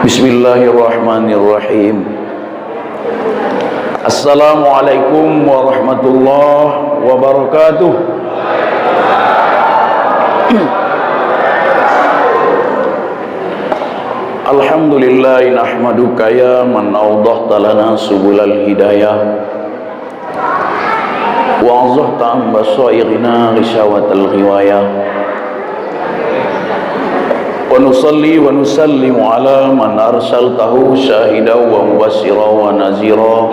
Bismillahirrahmanirrahim. Assalamualaikum warahmatullahi wabarakatuh. Alhamdulillah nahmaduka ya man awdahta lana subulal hidayah wa azhta an basairina rishawatal ghiwayah wa nusalli wa nusallimu ala man arsaltahu syahidan wa mubassira wa nazira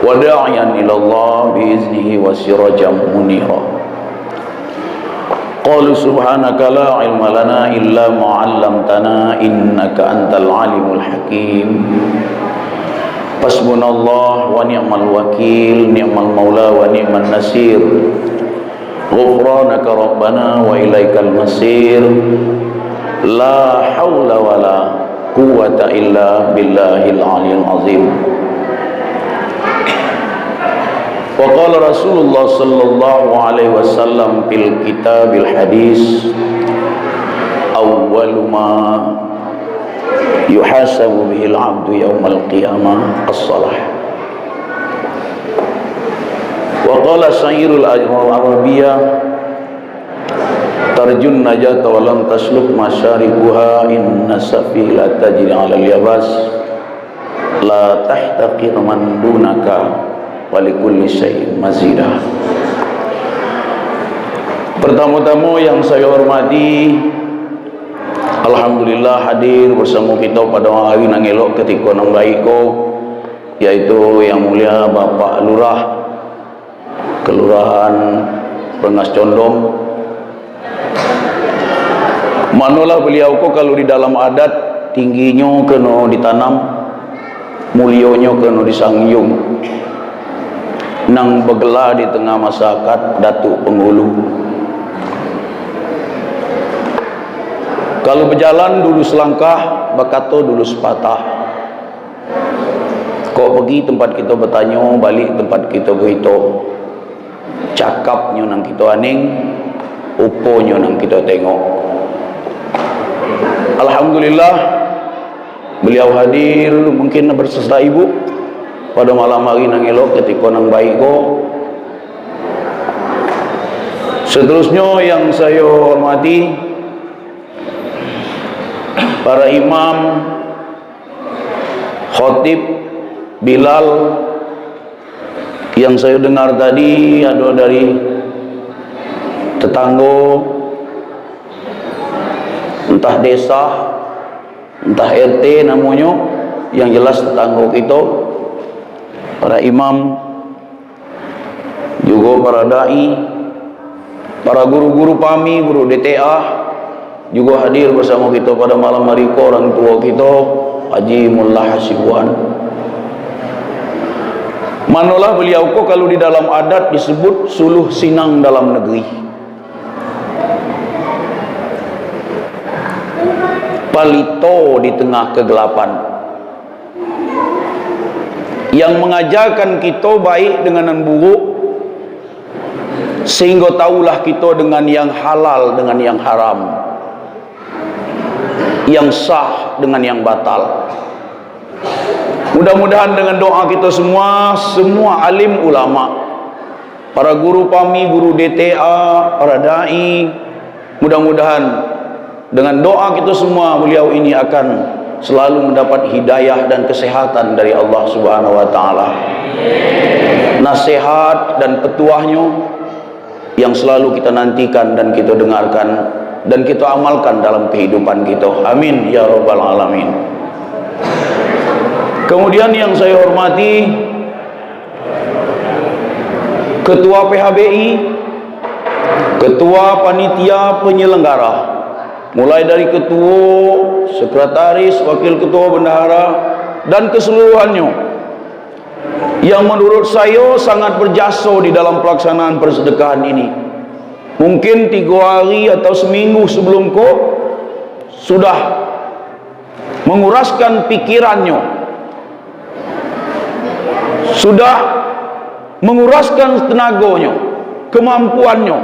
wa da'iyan ila Allah biiznihi wa sirajan munira. Qalu subhanaka la ilma lana illa ma 'allamtana innaka antal alimul hakim. Hasbunallah wa ni'mal wakil, ni'mal maula wa ni'man nasir. Ghufranaka rabbana wa ilaikal masir. La haula wa la quwwata illa billahil aliyil azim. Wa qala Rasulullah sallallahu alaihi wasallam fil kitabil hadis, awwalu ma yuhasabu bihil abdu yawmal qiyamah as-salah. Wa qala syairul arabiyyah, tarjun najata wa lam tasluk masyariquha inna safila tajri 'alal yabas la tahtaqir man dunaka walikulli syai'in mazidah. Pertama-tama yang saya hormati, alhamdulillah hadir bersama kita pada hari nang elok ketika nang baik ko, yaitu yang mulia Bapak Lurah Kelurahan Rengas Condong. Manalah beliau ko kalau di dalam adat tingginya kena ditanam, mulionya kena disangyung. Nang bergelar di tengah masyarakat Datuk Penghulu. Kalau berjalan dulu selangkah, berkata dulu sepatah. Kok pergi tempat kita bertanya, balik tempat kita beritahu. Cakapnya nang kita aning, uponya nang kita tengok. Alhamdulillah beliau hadir, mungkin berserta ibu pada malam hari nang elok ketika nang baik ko. Seterusnya yang saya hormati, para imam, khatib, Bilal, yang saya dengar tadi ada dari tetangga, entah desa, entah RT namanya, yang jelas tetangga kita. Para imam, juga para da'i, para guru-guru PAMI, guru DTA juga hadir bersama kita pada malam hari ko. Orang tua kita Haji Mullah Hasibuan. Manalah beliau ko kalau di dalam adat disebut suluh sinang dalam negeri, palito di tengah kegelapan, yang mengajarkan kita baik dengan yang buruk, sehingga tahulah kita dengan yang halal dengan yang haram, yang sah dengan yang batal. Mudah-mudahan dengan doa kita semua alim ulama, para guru PAMI, guru DTA, para da'i, mudah-mudahan dengan doa kita semua beliau ini akan selalu mendapat hidayah dan kesehatan dari Allah Subhanahu wa taala. Nasihat dan petuahnya yang selalu kita nantikan dan kita dengarkan dan kita amalkan dalam kehidupan kita. Amin ya rabbal alamin. Kemudian yang saya hormati, Ketua PHBI, Ketua Panitia Penyelenggara, mulai dari ketua, sekretaris, wakil ketua, bendahara, dan keseluruhannya, yang menurut saya sangat berjasa di dalam pelaksanaan persedekahan ini. Mungkin 3 hari atau seminggu sebelum kok sudah menguraskan pikirannya, sudah menguraskan tenaganya, kemampuannya,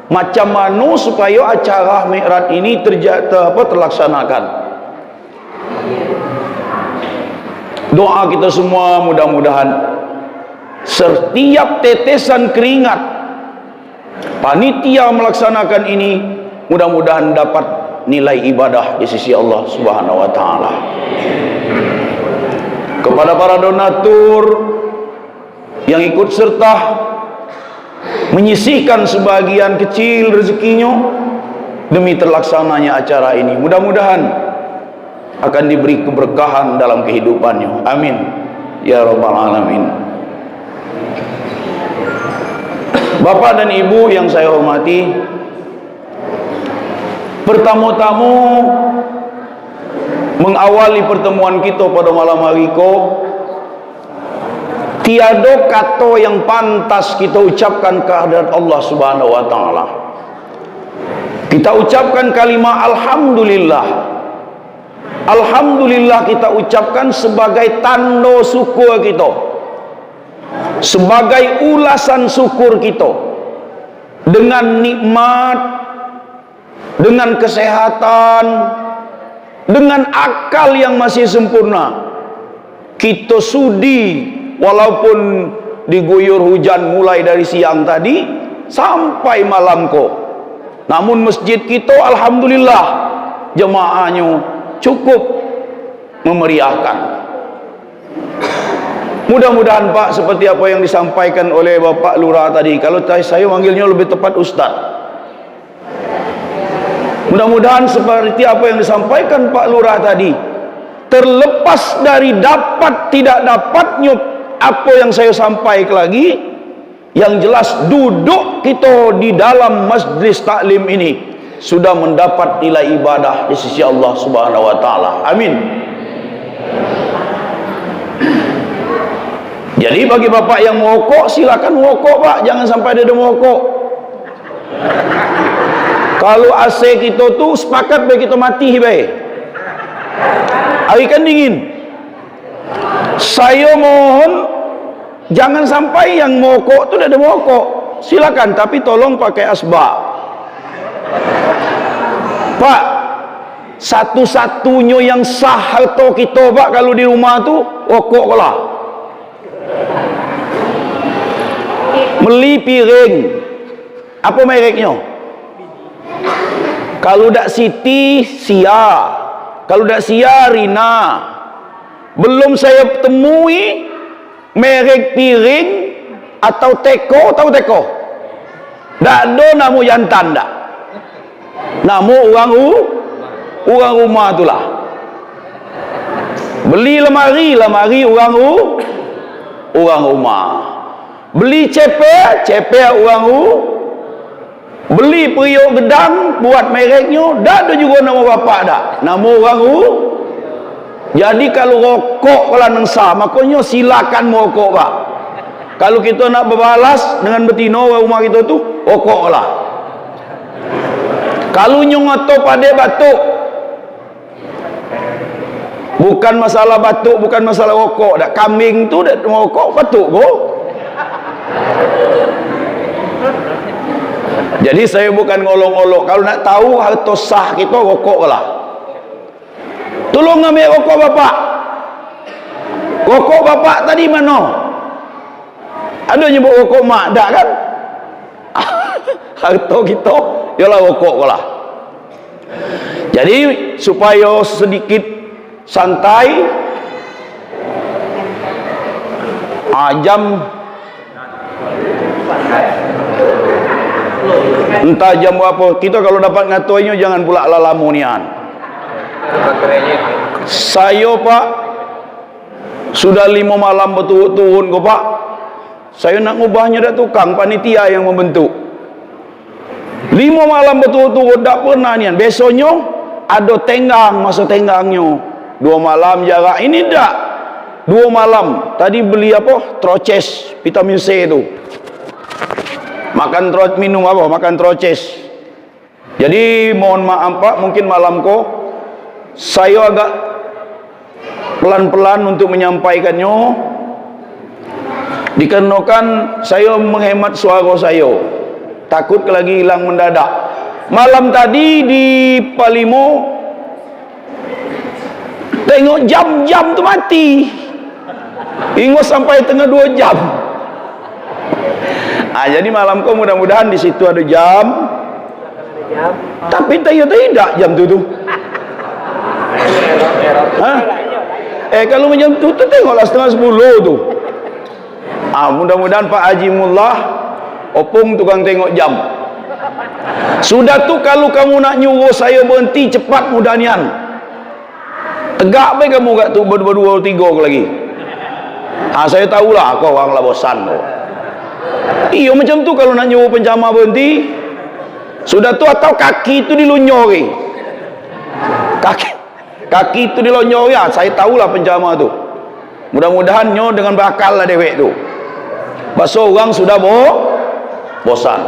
macam mana supaya acara Mi'raj ini terlaksanakan. Doa kita semua mudah-mudahan setiap tetesan keringat panitia melaksanakan ini mudah-mudahan dapat nilai ibadah di sisi Allah Subhanahu wa taala. Kepada para donatur yang ikut serta menyisihkan sebagian kecil rezekinya demi terlaksananya acara ini, mudah-mudahan akan diberi keberkahan dalam kehidupannya. Amin ya rabbal alamin. Bapak dan Ibu yang saya hormati, pertama-tama mengawali pertemuan kita pada malam hari ko, tiada kata yang pantas kita ucapkan kehadirat Allah Subhanahu wa taala. Kita ucapkan kalimat alhamdulillah. Alhamdulillah kita ucapkan sebagai tanda syukur kita, sebagai ulasan syukur kita dengan nikmat, dengan kesehatan, dengan akal yang masih sempurna. Kita sudi walaupun diguyur hujan mulai dari siang tadi sampai malam kok, namun masjid kita alhamdulillah jemaahnya cukup memeriahkan. Mudah-mudahan Pak, seperti apa yang disampaikan oleh Bapak Lurah tadi, kalau saya manggilnya lebih tepat Ustaz, mudah-mudahan seperti apa yang disampaikan Pak Lurah tadi, terlepas dari dapat tidak dapatnya apa yang saya sampaikan lagi, yang jelas duduk kita di dalam majlis taklim ini sudah mendapat nilai ibadah di sisi Allah Subhanahu wa taala. Amin. Jadi bagi bapak yang merokok, silakan merokok Pak, jangan sampai ada merokok. Kalau AC kita tuh sepakat baik kita mati baik. Hari kan dingin. Saya mohon jangan sampai yang merokok tuh ada merokok. Silakan, tapi tolong pakai asbak. Pak, satu-satunya yang sah harta kita Pak kalau di rumah tuh rokok lah. Beli piring, apa mereknya? Kalau dak Siti, Sia. Kalau dak Sia, Rina. Belum saya temui merek piring atau teko, tahu teko? Dak ada namu jantan dak. Namu orang rumah itulah. Beli lemari orang rumah. Beli cepe orang beli periuk gedang buat mereknya, dak ada juga nama bapak dak, nama orang Jadi kalau rokok kalau nang sah, makanya silakan merokok Pak. Kalau kita nak berbalas dengan betina orang rumah kita tu, rokoklah. Kalau nyong atau pada batuk, bukan masalah batuk, bukan masalah rokok dak. Kambing tu dak merokok, batuk go. Jadi saya bukan ngolok-ngolok. Kalau nak tahu harta sah kita, rokok lah. Tolong ambil rokok bapak. Rokok bapak tadi mana? Ada nyebut rokok mak, tak kan? Harta kita ialah rokok lah. Jadi supaya sedikit santai, jam entah jam berapa, kita kalau dapat ngatuinya jangan pula lalamunian. Saya Pak sudah 5 malam berturut-turut kok Pak. Saya nak ngubahnya dah tukang panitia yang membentuk. 5 malam berturut-turut tak pernah nian. Besoknya ada tenggang, masa tenggangnya 2 malam jarak. Ini tak 2 malam. Tadi beli apa? Troches, vitamin C itu. Minum apa? Makan troches. Jadi mohon maaf Pak, mungkin malam kok saya agak pelan-pelan untuk menyampaikannya, dikarenakan saya menghemat suara saya, takut lagi hilang mendadak. Malam tadi di Palimo tengok jam-jam tu mati. Ingus sampai tengah 2 jam. Jadi malam kau mudah-mudahan di situ ada jam. Tapi tidak jam tu. Kalau jam tu tengoklah setengah 10 tu. Mudah-mudahan Pak Haji Mullah opung tukang tengok jam. Sudah tu kalau kamu nak nyuruh saya berhenti cepat mudah nian. Tegak baik kamu kat tu berdua 3 lagi. Saya tahulah kau orang lah bosan. Iya macam tu kalau nak nyuruh penjama berhenti. Sudah tu atau kaki tu dilonyori. Kaki tu dilonyori. Saya tahulah penjama tu. Mudah-mudahan nyo dengan berakal lah dewek tu. Pasal orang sudah bosan.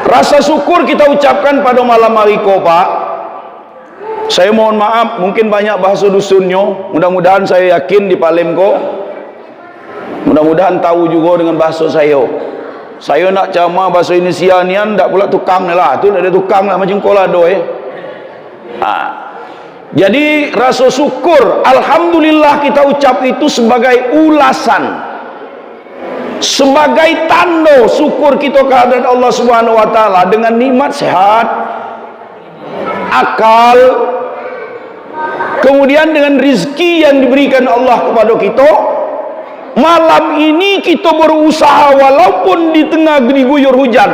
Rasa syukur kita ucapkan pada malam hari ko, Pak. Saya mohon maaf, mungkin banyak bahasa dusunnya. Mudah-mudahan saya yakin di Palem ko, mudah-mudahan tahu juga dengan bahasa saya. Saya nak cama bahasa Indonesia ni kan, tak pula tukang ni lah. Tu ada tukang lah macam kolado Jadi rasa syukur, alhamdulillah kita ucap itu sebagai ulasan, sebagai tanda syukur kita kehadirat Allah Subhanahu wa taala dengan nikmat sehat, akal, kemudian dengan rezeki yang diberikan Allah kepada kita. Malam ini kita berusaha walaupun di tengah diguyur hujan,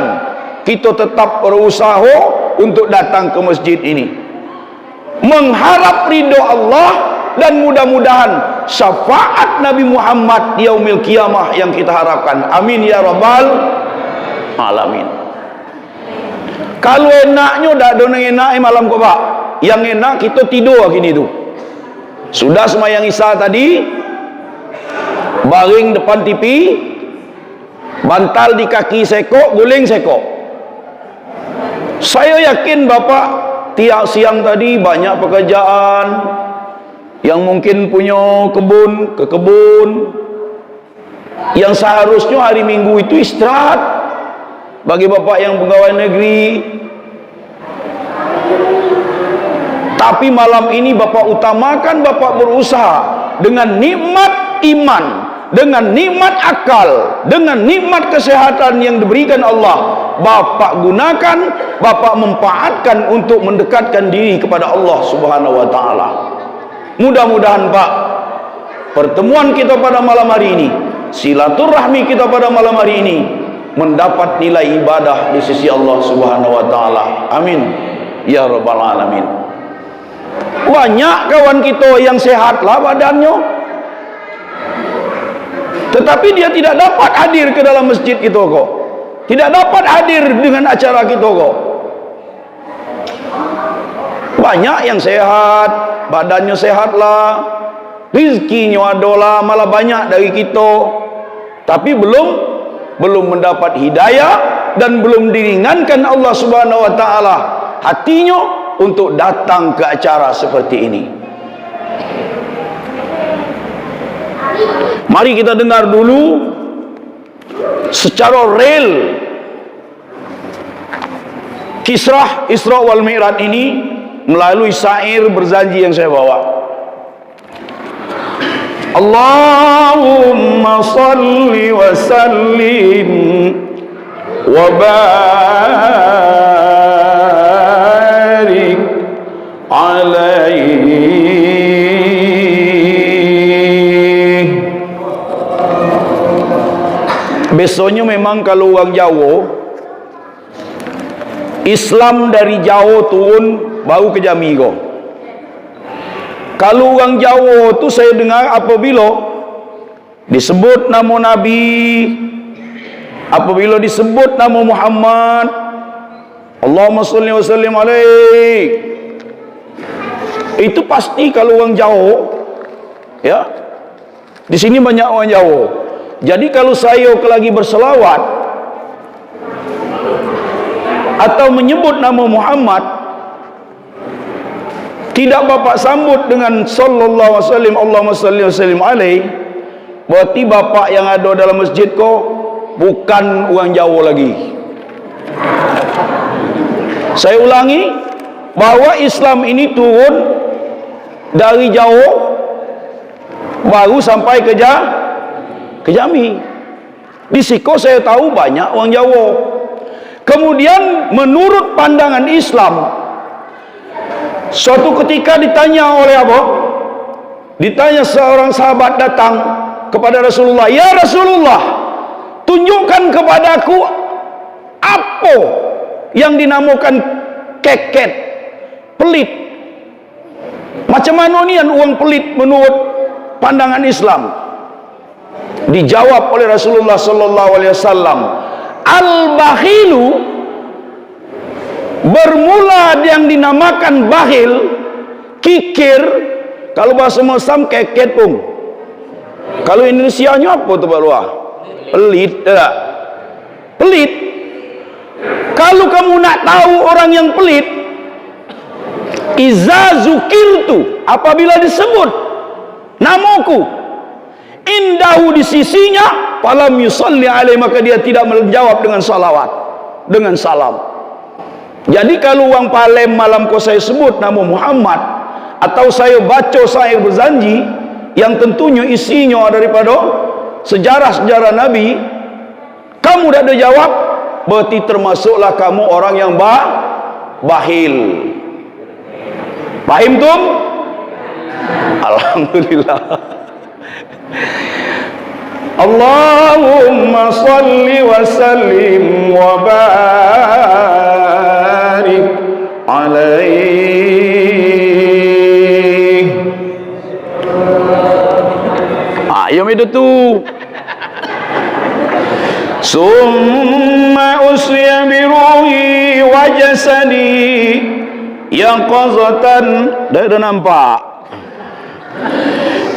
kita tetap berusaha untuk datang ke masjid ini, mengharap ridho Allah dan mudah-mudahan syafaat Nabi Muhammad di yaumil kiamah yang kita harapkan. Amin ya rabbal alamin. Kalau enaknya dak ada enak malam kau, Pak. Yang enak kita tidur gini tu. Sudah sembahyang Isya tadi, baring depan TV, bantal di kaki sekok, guling sekok. Saya yakin Bapak tiap siang tadi banyak pekerjaan, yang mungkin punya kebun, ke kebun, yang seharusnya hari Minggu itu istirahat. Bagi Bapak yang pegawai negeri, tapi malam ini Bapak utamakan, Bapak berusaha dengan nikmat iman, dengan nikmat akal, dengan nikmat kesehatan yang diberikan Allah, Bapak gunakan, Bapak mempaatkan untuk mendekatkan diri kepada Allah Subhanahu wa taala. Mudah-mudahan Pak, pertemuan kita pada malam hari ini, silaturahmi kita pada malam hari ini mendapat nilai ibadah di sisi Allah Subhanahu wa taala. Amin ya rabbal alamin. Banyak kawan kita yang sehatlah badannya, tetapi dia tidak dapat hadir ke dalam masjid kita kok. Tidak dapat hadir dengan acara kita kok. Banyak yang sehat, badannya sehatlah, rizkinya adalah malah banyak dari kita, tapi belum mendapat hidayah dan belum diringankan Allah Subhanahu wa taala hatinya untuk datang ke acara seperti ini. Mari kita dengar dulu secara real kisah Isra wal Mi'raj ini melalui syair berjanji yang saya bawa. Allahumma salli wa sallim wa barik alaihi. Besoknya memang kalau orang Jawa, Islam dari Jawa turun baru ke Jambi kau. Kalau orang Jawa tu saya dengar apabila disebut nama Nabi, apabila disebut nama Muhammad, Allahumma sholli wa sallim alaihi, itu pasti kalau orang Jawa, ya, di sini banyak orang Jawa. Jadi kalau saya lagi berselawat atau menyebut nama Muhammad, tidak Bapak sambut dengan sallallahu alaihi wasallam, Allahumma shalli wa sallim alaihi, berarti Bapak yang ada dalam masjid kok bukan orang Jawa lagi. Saya ulangi, bahwa Islam ini turun dari Jawa baru sampai ke Jambi. Di Siko saya tahu banyak orang Jawa. Kemudian menurut pandangan Islam, suatu ketika ditanya oleh apa? Ditanya seorang sahabat datang kepada Rasulullah, "Ya Rasulullah, tunjukkan kepadaku apa yang dinamakan keket, pelit. Macam mana ni uang pelit menurut pandangan Islam?" Dijawab oleh Rasulullah sallallahu alaihi wasallam, "Al-bakhilu," bermula yang dinamakan bakhil, kikir. Kalau bahasa Muslim keket pun. Kalau Indonesianya apa tu Pak Luar? Pelit, tak? Pelit. Kalau kamu nak tahu orang yang pelit, iza zukirtu, apabila disebut namaku, indahu, di sisinya, falam yusalli alaihi, maka dia tidak menjawab dengan salawat, dengan salam. Jadi kalau orang Palem malam ko saya sebut nama Muhammad, atau saya baca syair berzanji yang tentunya isinya daripada sejarah-sejarah Nabi, kamu tidak ada jawab, berarti termasuklah kamu orang yang bakhil. Paham tum? Alhamdulillah. Allahumma salli wa sallim wa barik alaihi. Yang itu tu. Summa usriya bi ruhi wa jasadi yaqazatan, dah nampak,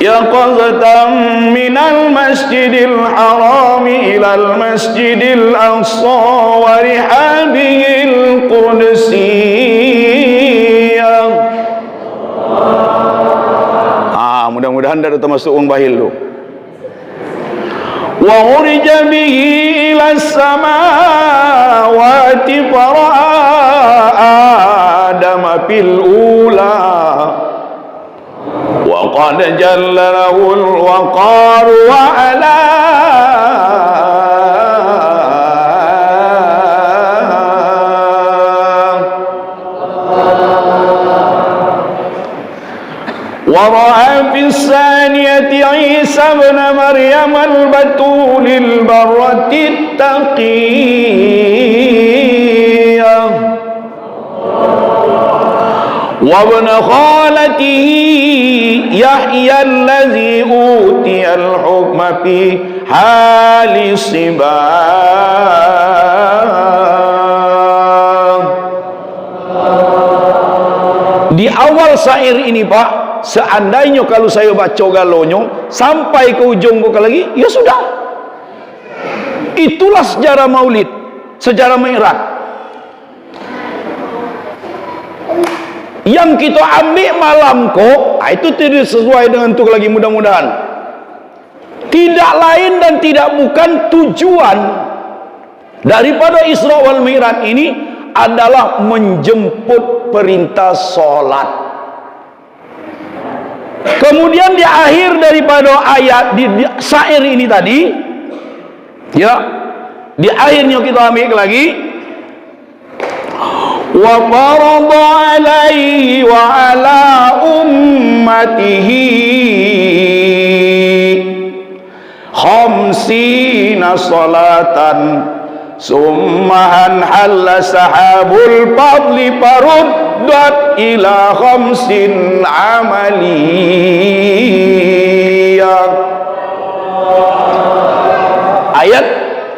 yaqazatan minal masjidil harami ilal masjidil aqsa wa rihabihil qudsiyah. Mudah-mudahan dah termasuk orang bakhil tu. Wa urija bihi ila samawati fara'a Adam fil ula wa qad jalla lahul waqar wa ala ورأى في الثانية عيسى ابن مريم البتول البرة التقية وابن خالته يحيى الذي أوتي الحكم في حال الصبا. Di awal syair ini Pak, seandainya kalau saya baca galonyo sampai ke ujung bukan lagi, ya sudah. Itulah sejarah Maulid, sejarah Mi'raj. Yang kita ambil malam kok, itu tidak sesuai dengan tu lagi, mudah-mudahan. Tidak lain dan tidak bukan tujuan daripada Isra wal Mi'raj ini adalah menjemput perintah solat. Kemudian di akhir daripada ayat di syair ini tadi, ya, di akhirnya kita ambil lagi, wa farada alaihi wa ala ummatihi khamsina salatan summahan halla sahabul fadli faruddat ila khamsin amaliyah. Ayat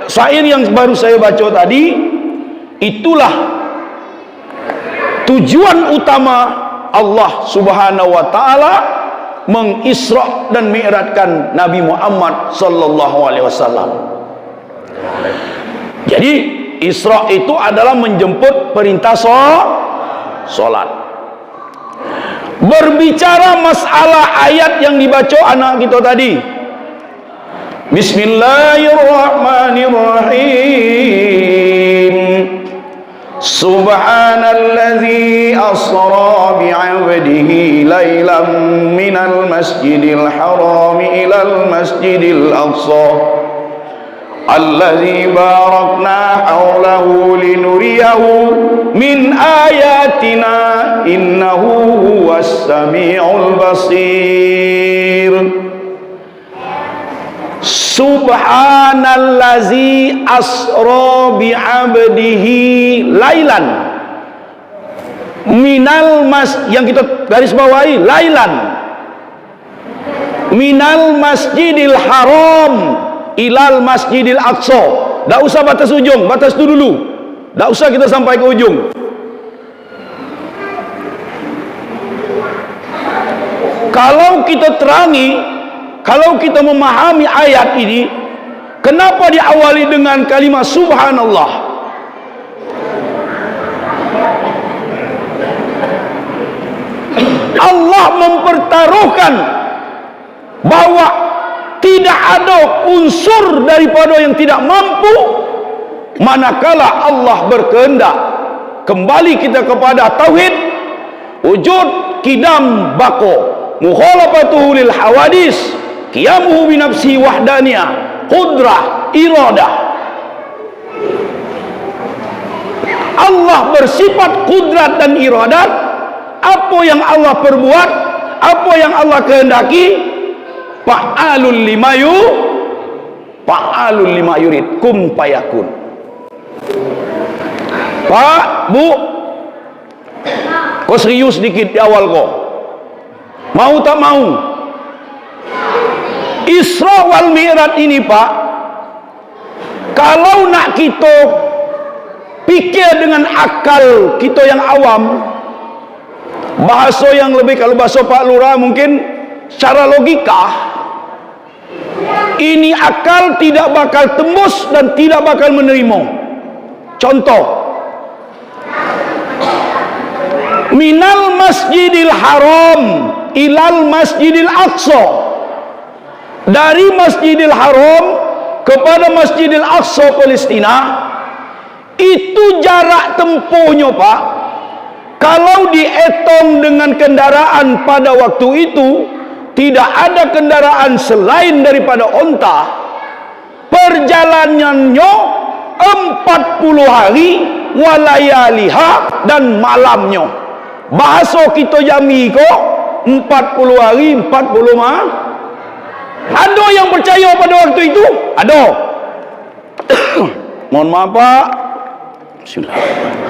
syair yang baru saya baca tadi, itulah tujuan utama Allah Subhanahu wa taala mengisra dan mi'rajkan Nabi Muhammad sallallahu alaihi wasallam. Jadi Isra itu adalah menjemput perintah solat. Berbicara masalah ayat yang dibaca anak kita tadi, Bismillahirrahmanirrahim. Subhanalladzi asra bi'abdihi laylan minal masjidil haram ilal masjidil aqsa alladzi barakna hawlahu linuriyahu min ayatina innahu huwas sami'ul basir. Subhanallazi asra bi'abdihi lailan minal yang kita garis bawahi, lailan minal masjidil haram ilal masjidil aqsa. Tak usah batas ujung, batas itu dulu, tak usah kita sampai ke ujung. Kalau kita terangi, kalau kita memahami ayat ini, kenapa diawali dengan kalimat subhanallah? Allah mempertaruhkan bahwa tidak ada unsur daripada yang tidak mampu manakala Allah berkehendak. Kembali kita kepada tauhid, wujud, qidam, baqo, mukhalafatuhu lil hawadis, qiyamuhu bi nafsi wahdaniyah, qudrah, iradah. Allah bersifat kudrat dan iradat. Apa yang Allah perbuat, apa yang Allah kehendaki, fa'alul lima yurid, kun fayakun. Pak, Bu, kau serius sedikit di awal kau, mau tak mau? Isra wal Mi'raj ini, Pak, kalau nak kita pikir dengan akal kita yang awam, bahasa yang lebih, kalau bahasa Pak Lurah mungkin secara logika, ini akal tidak bakal tembus dan tidak bakal menerima. Contoh, minal masjidil haram ilal masjidil aqsa, dari masjidil haram kepada masjidil aqsa Palestina, itu jarak tempuhnya, Pak, kalau dihitung dengan kendaraan pada waktu itu, tidak ada kendaraan selain daripada onta, perjalanannya 40 hari walayaliha, dan malamnya. Bahasa kita jami kok 40 hari 40 malam. Ada yang percaya pada waktu itu? Ada. Mohon maaf, Pak. Bismillahirrahmanirrahim.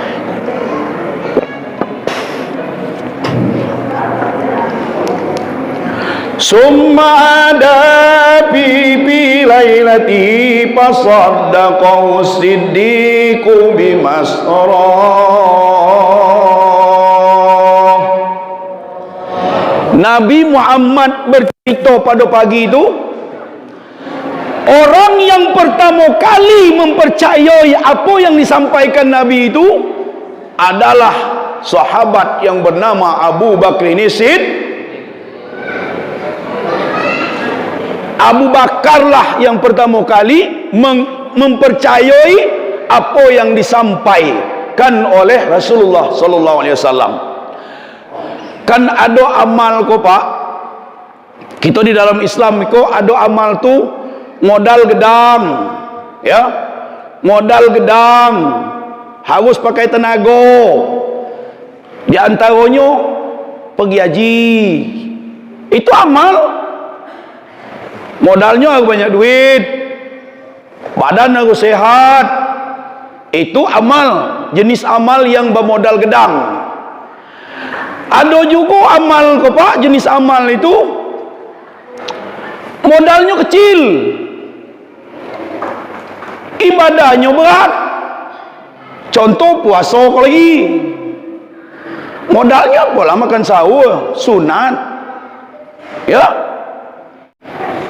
Summa ada bi lailati fasaddaqahu siddiqu bimasra. Nabi Muhammad bercerita pada pagi itu, orang yang pertama kali mempercayai apa yang disampaikan Nabi itu adalah sahabat yang bernama Abu Bakar Siddiq. Abu Bakarlah yang pertama kali mempercayai apa yang disampaikan oleh Rasulullah sallallahu alaihi wasallam. Kan ada amal ko, Pak. Kita di dalam Islam ko ada amal tu modal gedang, ya. Modal gedang harus pakai tenaga. Di antaranya pergi haji. Itu amal. Modalnya harus banyak duit, badan harus sehat. Itu amal, jenis amal yang bermodal gedang. Ada juga amal, Pak, jenis amal itu modalnya kecil, ibadahnya berat. Contoh puasa lagi, modalnya pola makan sahur sunat, ya.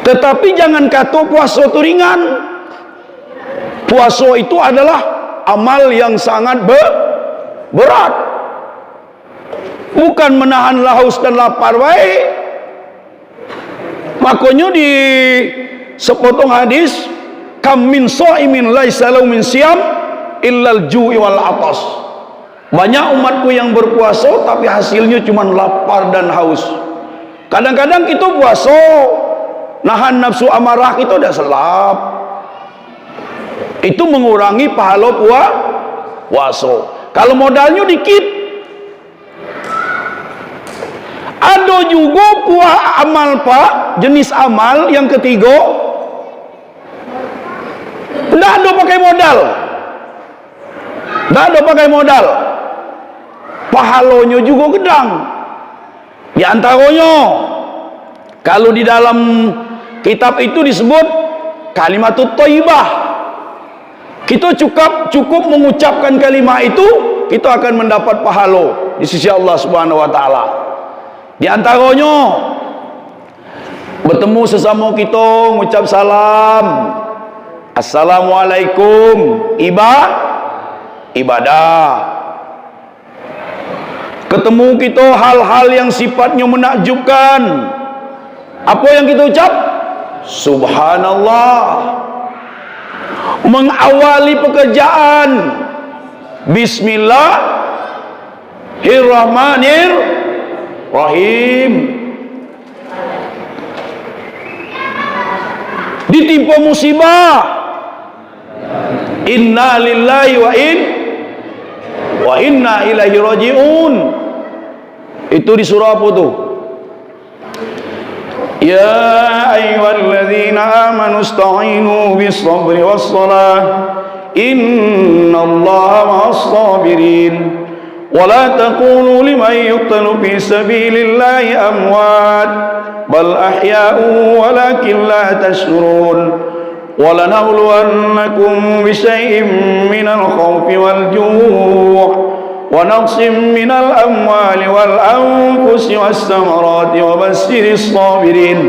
Tetapi jangan kata puasa itu ringan. Puasa itu adalah amal yang sangat berat. Bukan menahan haus dan lapar baik. Makanya di sepotong hadis, kam min shaimin laisa lahu min siyam illal ju'i wal atas. Banyak umatku yang berpuasa tapi hasilnya cuma lapar dan haus. Kadang-kadang kita puasa, nahan nafsu amarah kita udah selap. Itu mengurangi pahala puasa. Kalau modalnya dikit. Ada juga amal pak, jenis amal yang ketiga, tidak ada pakai modal. Tidak ada pakai modal. Pahalanya juga gedang. Di antaranya, kalau di dalam kitab itu disebut kalimatut thayyibah. Kita cukup mengucapkan kalimat itu, kita akan mendapat pahala di sisi Allah Subhanahu wa taala. Di antaranya, bertemu sesama kita, mengucap salam, assalamualaikum, ibadah. Ketemu kita hal-hal yang sifatnya menakjubkan, apa yang kita ucap? Subhanallah. Mengawali pekerjaan, Bismillahirrahmanirrahim. Ditimpa musibah, inna lillahi wa inna ilaihi raji'un. Itu di surah apa tuh? Ya ayyuhalladzina amanu ista'inu bis-sabri was-salah innallaha ma'as-sabirin wa la taqulu liman yuqtalu fi sabilillahi amwat bal ahya'u walakin la tash'urun وَلَنَبْلُوَنَّكُمْ بِشَيْءٍ مِّنَ الْخَوْفِ وَالْجُوعِ وَنَقْصٍ مِّنَ الْأَمْوَالِ وَالْأَنفُسِ وَالثَّمَرَاتِ وَبَشِّرِ الصَّابِرِينَ.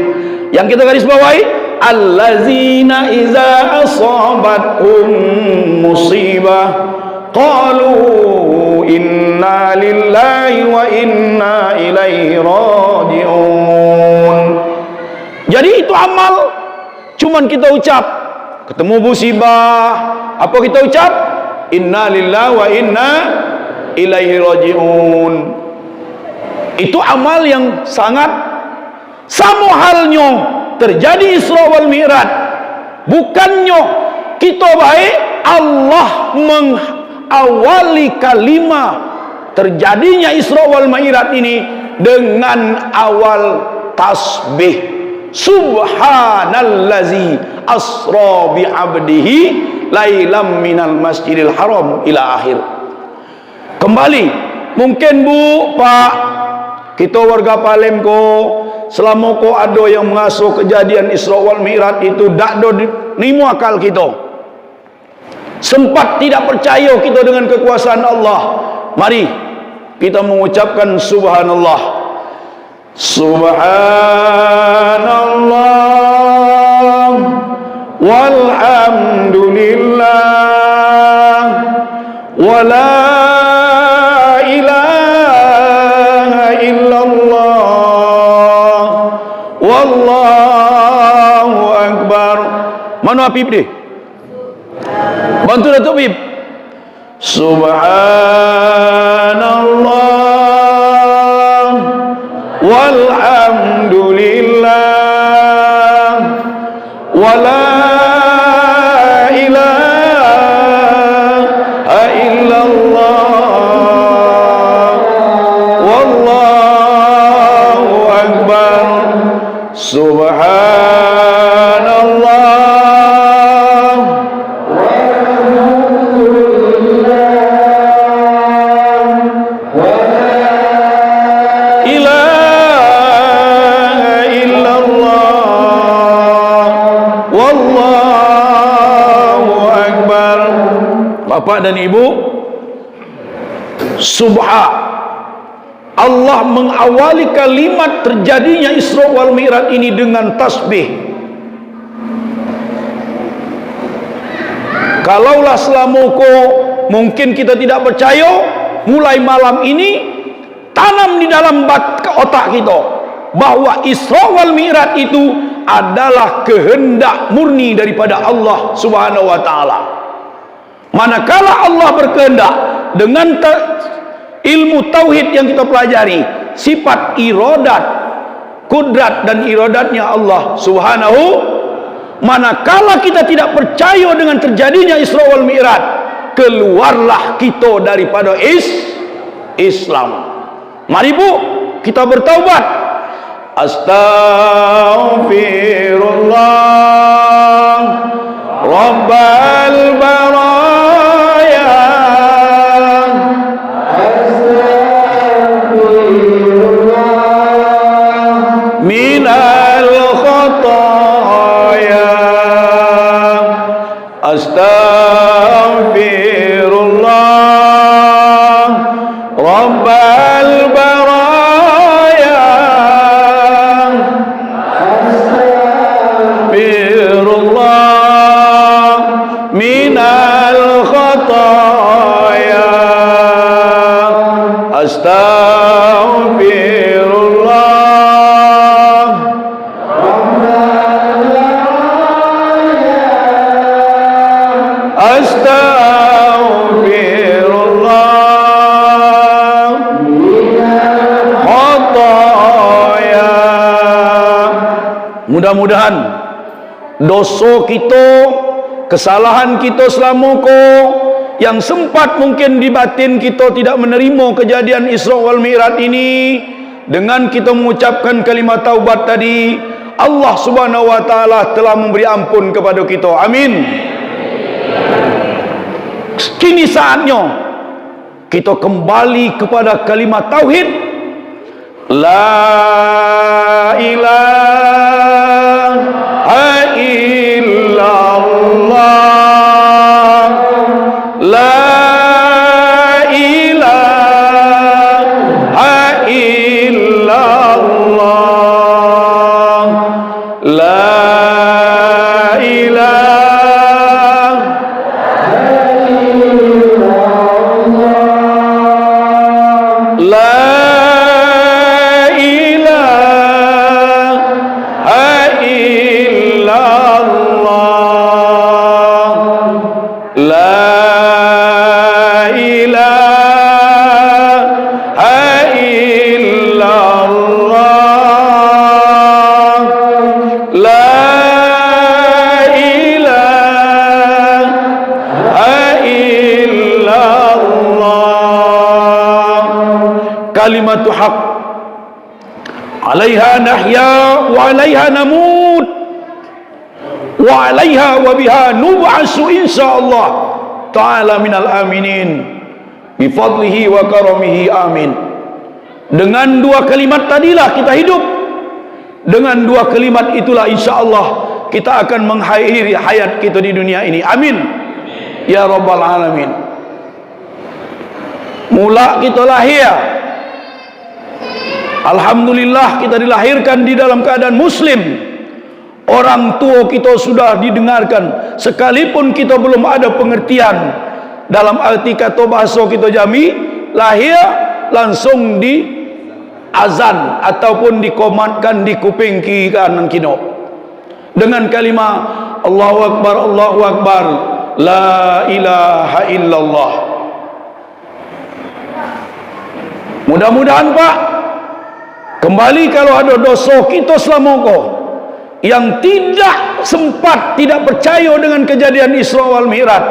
Yang kita garis bawahi, allazina idza asabathum musibah qalu inna lillahi wa inna ilaihi raji'un. Jadi itu amal cuman kita ucap, ketemu musibah, apa kita ucap? Inna lillahi wa inna ilaihi raji'un. Itu amal yang sangat sama halnya terjadi Isra wal Mi'raj. Bukannya kita baik, Allah mengawali kalimat terjadinya Isra wal Mi'raj ini dengan awal tasbih. Subhanallazi asra bi 'abdihi lailam minal masjidil haram ila akhir. Kembali, mungkin Bu, Pak, kita warga Palem ko selama ko ada yang mengasuh kejadian Isra wal Mi'raj itu dak do nimu akal kita. Sempat tidak percaya kita dengan kekuasaan Allah. Mari kita mengucapkan subhanallah. Subhanallah walhamdulillah wa la ilaha illallah wallahu akbar. Mana Habib deh? Bantu Datuk Habib. Subhanallah walhamdulillah wa la ilaha illallah wallahu akbar. Subhanallah Bapak dan Ibu, subha Allah mengawali kalimat terjadinya Isra wal Mi'raj ini dengan tasbih. Kalaulah selama mungkin kita tidak percaya, mulai malam ini tanam di dalam otak kita bahwa Isra wal Mi'raj itu adalah kehendak murni daripada Allah Subhanahu wa taala. Manakala Allah berkehendak dengan ilmu tauhid yang kita pelajari, sifat iradat, kudrat dan iradatnya Allah Subhanahu. Manakala kita tidak percaya dengan terjadinya Isra wal Mi'raj, keluarlah kita daripada Islam. Mari Bu, kita bertaubat. Astaghfirullah Rabbal baraya, astaghfirullah minal khataya, astaghfirullah Rabbal baraya, astaghfirullah minal khataya, astaghfirullah astaghfirullah khataya. Mudah-mudahan dosa kita, kesalahan kita selama yang sempat mungkin di batin kita tidak menerima kejadian Isra wal Mi'raj ini, dengan kita mengucapkan kalimat taubat tadi, Allah Subhanahu wa taala telah memberi ampun kepada kita. Amin. Kini saatnya kita kembali kepada kalimat tauhid, la ilaha illallah, la ilaha illallah, la ilaha kalimatu haq, alaiha nahya wa alaiha namut wa alaiha wa biha nub'asu insyaallah ta'ala minal aminin bifadlihi wa karamihi, amin. Dengan dua kalimat tadilah kita hidup, dengan dua kalimat itulah insyaallah kita akan mengakhiri hayat kita di dunia ini, amin ya rabbal alamin. Mula kita lahir, alhamdulillah kita dilahirkan di dalam keadaan muslim. Orang tua kita sudah didengarkan, sekalipun kita belum ada pengertian dalam arti kata bahasa kita jami, lahir langsung di azan ataupun dikomatkan di kuping kiri kanan kita dengan kalimah Allahu Akbar, Allahu Akbar, la ilaha illallah. Mudah-mudahan Pak, kembali kalau ada dosa kita selama yang tidak sempat, tidak percaya dengan kejadian Isra wal Mi'raj,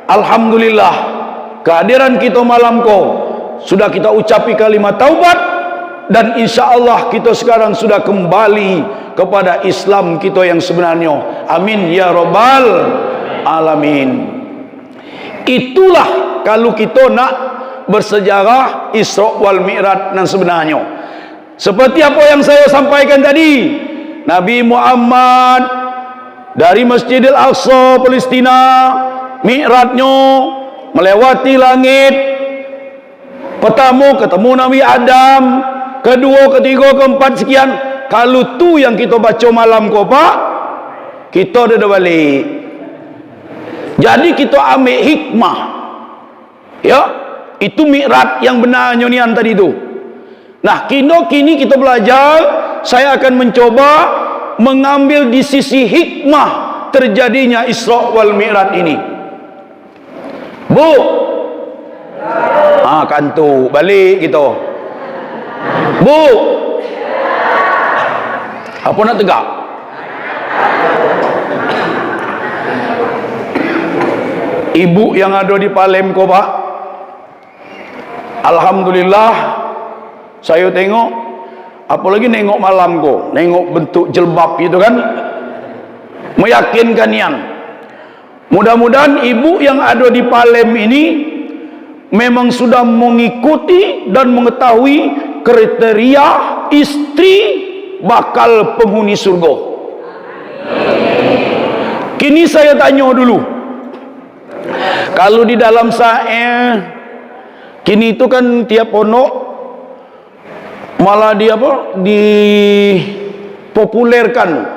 alhamdulillah kehadiran kita malam sudah kita ucapi kalimat taubat, dan insya Allah kita sekarang sudah kembali kepada Islam kita yang sebenarnya, amin ya rabbal alamin. Itulah kalau kita nak bersejarah Isra wal Mi'raj dan sebenarnya. Seperti apa yang saya sampaikan tadi, Nabi Muhammad dari Masjidil Aqsa Palestina, Mi'rajnya melewati langit. Pertama ketemu Nabi Adam, kedua, ketiga, keempat, sekian. Kalau tu yang kita baca malam Pak, kita dah balik. Jadi kita ambil hikmah, ya, itu Mi'raj yang benarnya nian tadi tu. Nah, kini kita belajar, saya akan mencoba mengambil di sisi hikmah terjadinya Isra wal Mi'raj ini. Bu, Kantuk balik gitu. Bu, apa nak tegak? Ibu yang ada di Palem ko Pak, alhamdulillah saya tengok, apalagi nengok malam ko, nengok bentuk jilbab itu kan, meyakinkan yang mudah-mudahan ibu yang ada di Palem ini memang sudah mengikuti dan mengetahui kriteria istri bakal penghuni surga. Kini saya tanya dulu, kalau di dalam syair kini itu kan tiap pondok malah dipopulerkan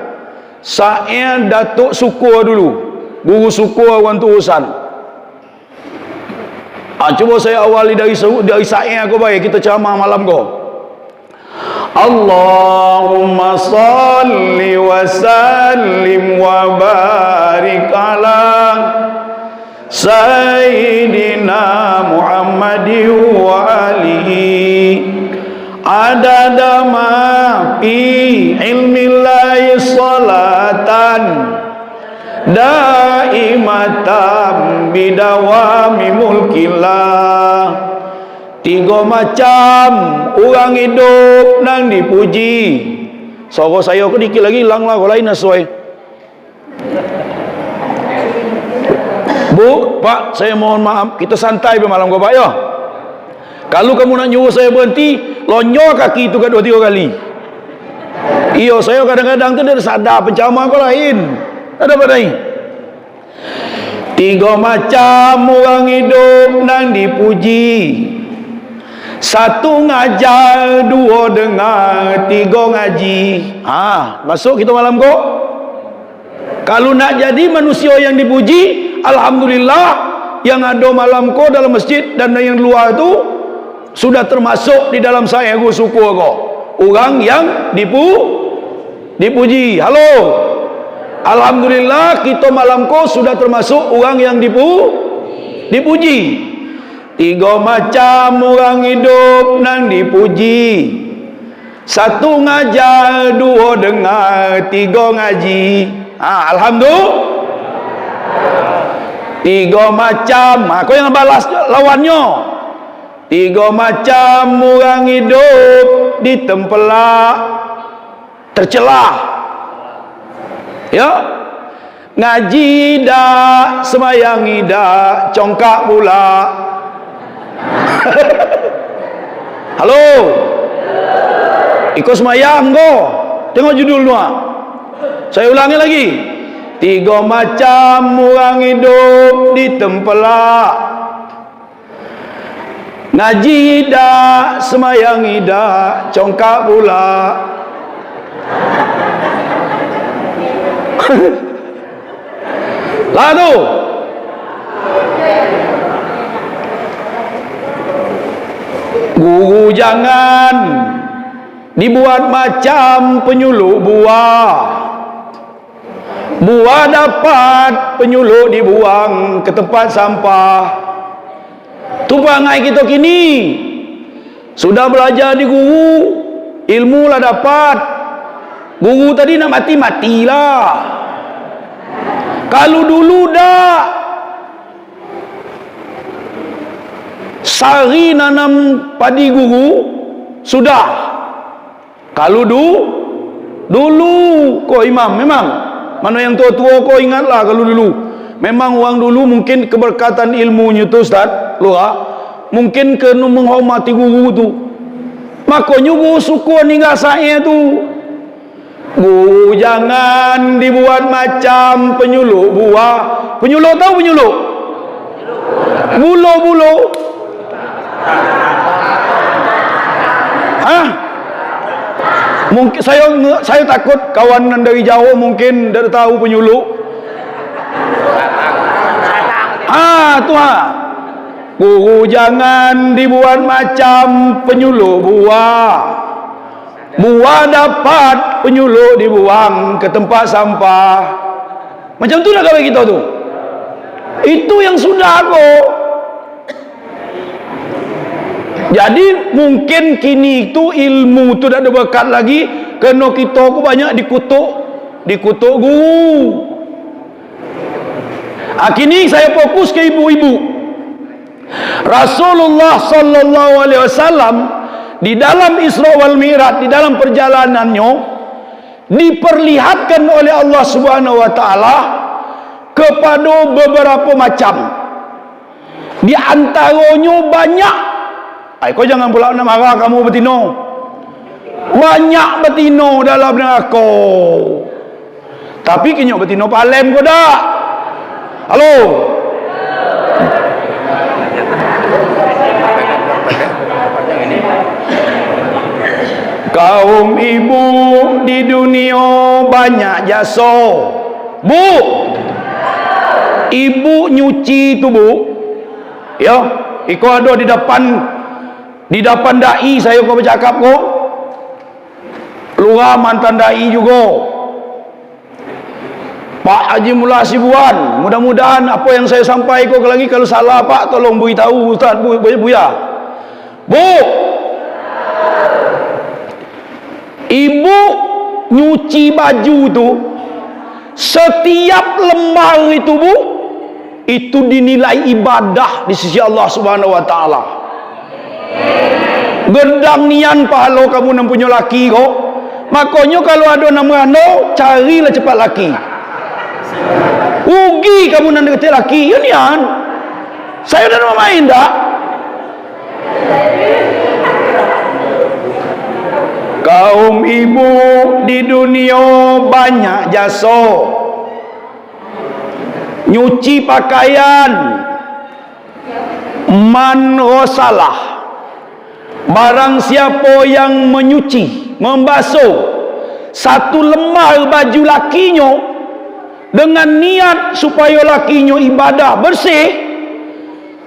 syair Datuk Sukur dulu, guru Sukur wan tuusan. Coba saya awali dari syair aku baik, kita ceramah malam ko. Allahumma salli wa sallim wa barik ala Sayyidina Muhammadin wa alihi adada ma fi ilmillahi salatan daimatan bidawami mulkillah. 3 macam orang hidup nang dipuji. Suara saya ke dikit lagi hilang lah, kalau lain sesuai. Bu, Pak, saya mohon maaf, kita santai malam kau Pak ya. Kalau kamu nak nyuruh saya berhenti, lonjor kaki itu ke 2-3 kali. Iyo, saya kadang-kadang tu dia sadar pencama kau lain. Ada apa lain? 3 macam orang hidup nang dipuji. 1 ngajar, 2 dengar, 3 ngaji. Masuk kita malam kau. Kalau nak jadi manusia yang dipuji, alhamdulillah yang ada malam kau dalam masjid dan yang luar itu sudah termasuk di dalam saya syukur kau. Orang yang dipuji. Halo. Alhamdulillah kita malam kau sudah termasuk orang yang dipuji. 3 macam orang hidup nang dipuji. 1 ngajar, 2 dengar, 3 ngaji. Alhamdulillah. 3 macam. Kau yang balas lawannya. 3 macam orang hidup ditempelak, tercelah. Ya. Ngaji dak, semayangi dak, congkak pula. Halo. Ikut semayang kau. Tengok judul dua. Saya ulangi lagi. 3 macam orang hidup ditempelak. Ngaji dak, semayangi dak, congkak pula. Lah tu. Guru jangan dibuat macam penyuluh buah. Buah dapat, penyuluh dibuang ke tempat sampah. Tu perangai kita kini. Sudah belajar di guru, ilmu lah dapat. Guru tadi nak mati-matilah. Kalau dulu dah sari nanam padi guru sudah. Kalau dulu kau imam memang mana yang tua-tua kau ingatlah kalau dulu. Memang orang dulu mungkin keberkatan ilmunya tu Ustaz, mungkin kena menghormati guru tu. Makanya guru suku ninggal saya tu. Guru jangan dibuat macam penyuluh buah. Penyuluh tahu penyuluh? Bulu-bulu. Mungkin saya takut kawan dari jauh mungkin tidak tahu penyuluh. Guru jangan dibuat macam penyuluh buah. Buah dapat, penyuluh dibuang ke tempat sampah. Macam tu nak kawin kita tu. Itu yang sudah kok. Jadi mungkin kini itu ilmu tu dah ada berkat lagi, kena kita ku banyak dikutuk guru. Kini saya fokus ke ibu-ibu. Rasulullah sallallahu alaihi wasallam di dalam Isra wal Mi'raj, di dalam perjalanannya diperlihatkan oleh Allah Subhanahu wa taala kepada beberapa macam. Di antaranya banyak. Kau jangan pula nak marah kamu betino. Banyak betino dalam neraka. Tapi kenyok betino palem kau dak. Halo. Kaum ibu di dunia banyak jasa. Bu, ibu nyuci tu bu, ya, iko ada di depan dai saya kau bercakap kau. Lurah mantan dai juga. Pak Haji Mullah Sibuan, mudah-mudahan apa yang saya sampaikan lagi kalau salah Pak tolong beritahu Ustaz Buya. Bu, ibu nyuci baju tu, setiap lembar itu bu, itu dinilai ibadah di sisi Allah Subhanahu wa taala. Gendang nian pahala kamu nak punya laki kok. Makanya kalau ada nama anda, carilah cepat laki. Rugi kamu nak dekat laki, ya nian. Saya dah main dah. Kaum ibu di dunia banyak jasa. Nyuci pakaian, man ghasalah. Barang siapa yang menyuci, membasuh satu lembar baju lakinya dengan niat supaya lakinya ibadah bersih,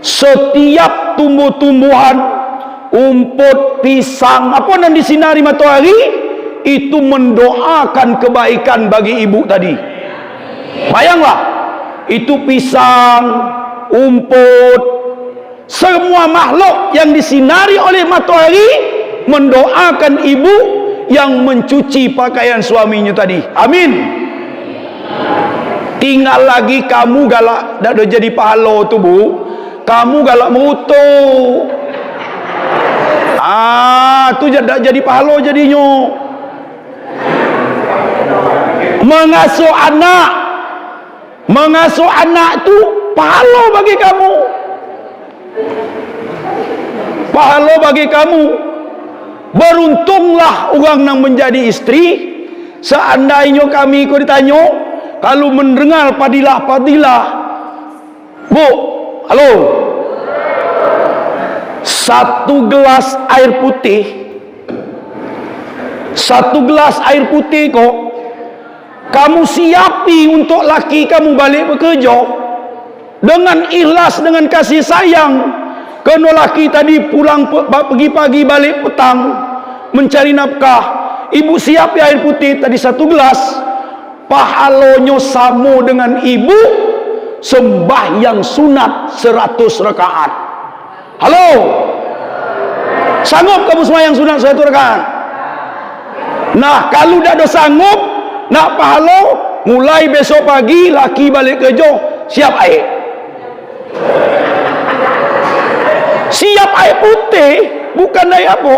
setiap tumbuh-tumbuhan, umput, pisang, apa yang disinari matahari, itu mendoakan kebaikan bagi ibu tadi. Bayanglah, itu pisang, umput, semua makhluk yang disinari oleh matahari mendoakan ibu yang mencuci pakaian suaminya tadi. Amin. Tinggal lagi kamu galak dah jadi pahala tu bu, kamu galak merutu. Tu dah jadi pahala jadinya. Mengasuh anak tu pahala bagi kamu. Pahala bagi kamu. Beruntunglah orang yang menjadi istri. Seandainya kami kau ditanya, kalau mendengar padilah, bu, halo, satu gelas air putih kok kamu siapi untuk laki kamu balik bekerja dengan ikhlas, dengan kasih sayang. Kerana laki tadi pulang pergi pagi balik petang mencari nafkah, ibu siap air putih tadi satu gelas, pahalanya sama dengan ibu sembahyang sunat 100 rakaat. Halo, sanggup kamu sembahyang sunat 100 rakaat? Nah, kalau dah ada sanggup nak pahala, mulai besok pagi laki balik kerja siap air. Siap air putih, bukan air apa.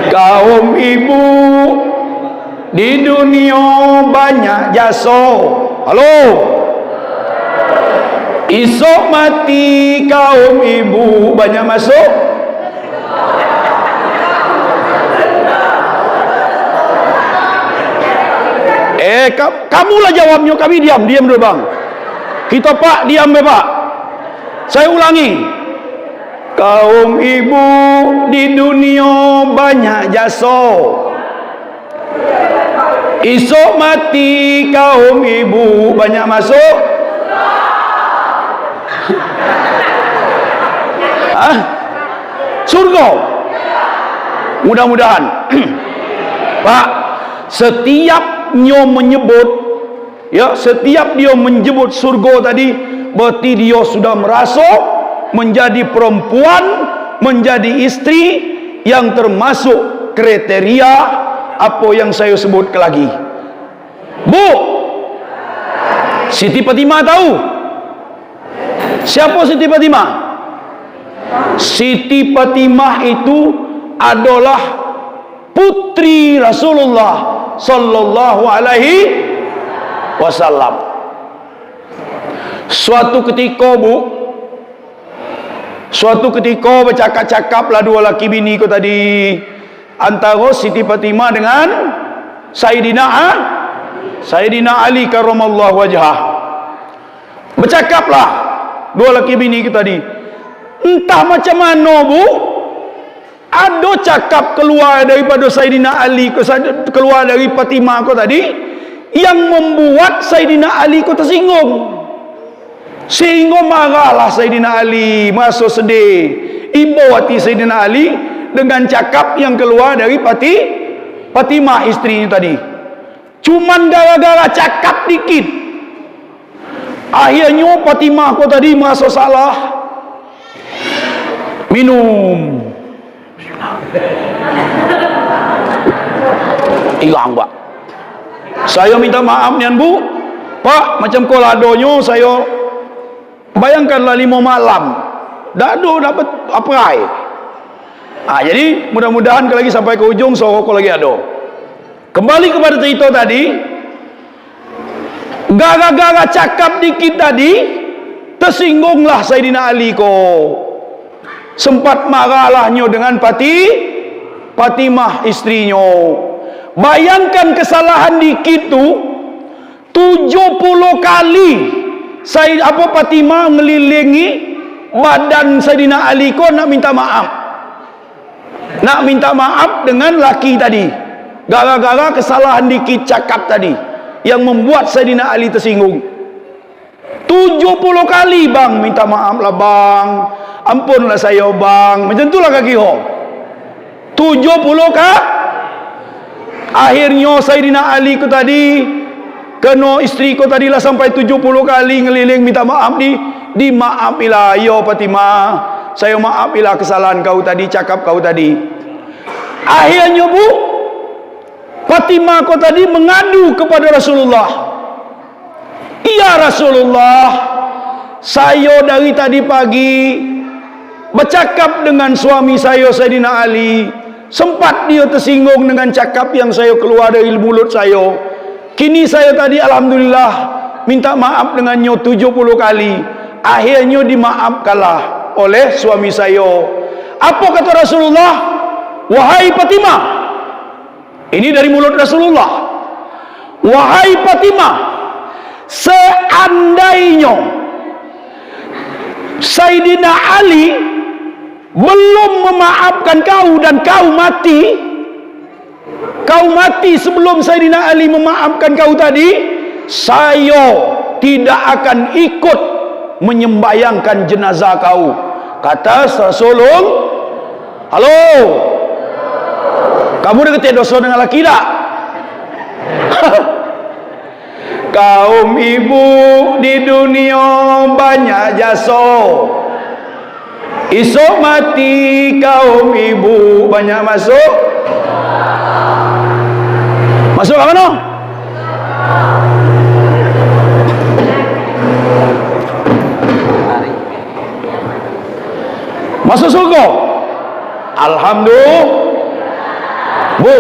Kaum ibu di dunia banyak jasa. Halo, esok mati kaum ibu banyak masuk. Kamulah jawabnya, kami diam dulu bang. Kita pak diam pak. Saya ulangi, kaum ibu di dunia banyak jasa. Esok mati kaum ibu banyak masuk. Surga. Mudah-mudahan. Pak, setiap dia menyebut surga tadi, berarti dia sudah merasuk menjadi perempuan, menjadi istri yang termasuk kriteria apa yang saya sebut lagi. Bu, Siti Fatimah tahu? Siapa Siti Fatimah? Siti Fatimah itu adalah putri Rasulullah sallallahu alaihi wasallam. Suatu ketika, Bu, suatu ketika bercakap-cakaplah dua laki bini ko tadi, antara Siti Fatimah dengan Sayyidina Ali karramallahu wajhah. Bercakaplah dua laki bini ko tadi. Entah macam mana, Bu, ada cakap keluar daripada Sayyidina Ali, keluar dari Fatimah ko tadi, yang membuat Sayyidina Ali ko tersinggung. Sehingga marahlah Sayyidina Ali, merasa sedih, ibu hati Sayyidina Ali dengan cakap yang keluar dari Fatimah isterinya tadi. Cuman gara-gara cakap dikit, akhirnya Fatimah ko tadi merasa salah, minum. Hilang, Pak. Saya minta maaf nian, Bu. Pak, macam koladonyo saya bayangkanlah 5 malam dado dapat apa? Jadi mudah-mudahan kalau lagi sampai ke ujung sorok lagi ada. Kembali kepada cerita tadi, gara-gara cakap dikit tadi tersinggunglah Sayyidina Ali ko. Sempat marahlah dengan Fatimah istrinya. Bayangkan kesalahan dikit tu 70 kali Fatimah ngelilingi badan Sayyidina Ali ko nak minta maaf. Nak minta maaf dengan laki tadi. Gara-gara kesalahan dikit cakap tadi yang membuat Sayyidina Ali tersinggung. 70 kali, bang, minta maaf lah bang, ampunlah saya bang, macam itulah kaki ho. 70 kah? Akhirnya Sayyidina Ali ko tadi kena isteri ko tadi lah sampai 70 kali ngeliling minta maaf, dimaafilah ya Fatimah, saya maafilah kesalahan kau tadi, cakap kau tadi. Akhirnya, Bu, Fatimah ko tadi mengadu kepada Rasulullah. Ya Rasulullah, saya dari tadi pagi bercakap dengan suami saya Sayyidina Ali, sempat dia tersinggung dengan cakap yang saya keluar dari mulut saya. Kini saya tadi alhamdulillah minta maaf dengannya 70 kali. Akhirnya dimaafkanlah oleh suami saya. Apa kata Rasulullah? Wahai Fatimah, ini dari mulut Rasulullah. Wahai Fatimah, seandainya Sayyidina Ali belum memaafkan kau dan kau mati sebelum Sayyidina Ali memaafkan kau tadi, saya tidak akan ikut menyembayangkan jenazah kau, kata Rasulullah. Halo, kamu dah kata dosa dengan laki tak? Kaum ibu di dunia banyak jasa, esok mati kaum ibu banyak masuk ke mana? Masuk surga. Alhamdulillah. Bu,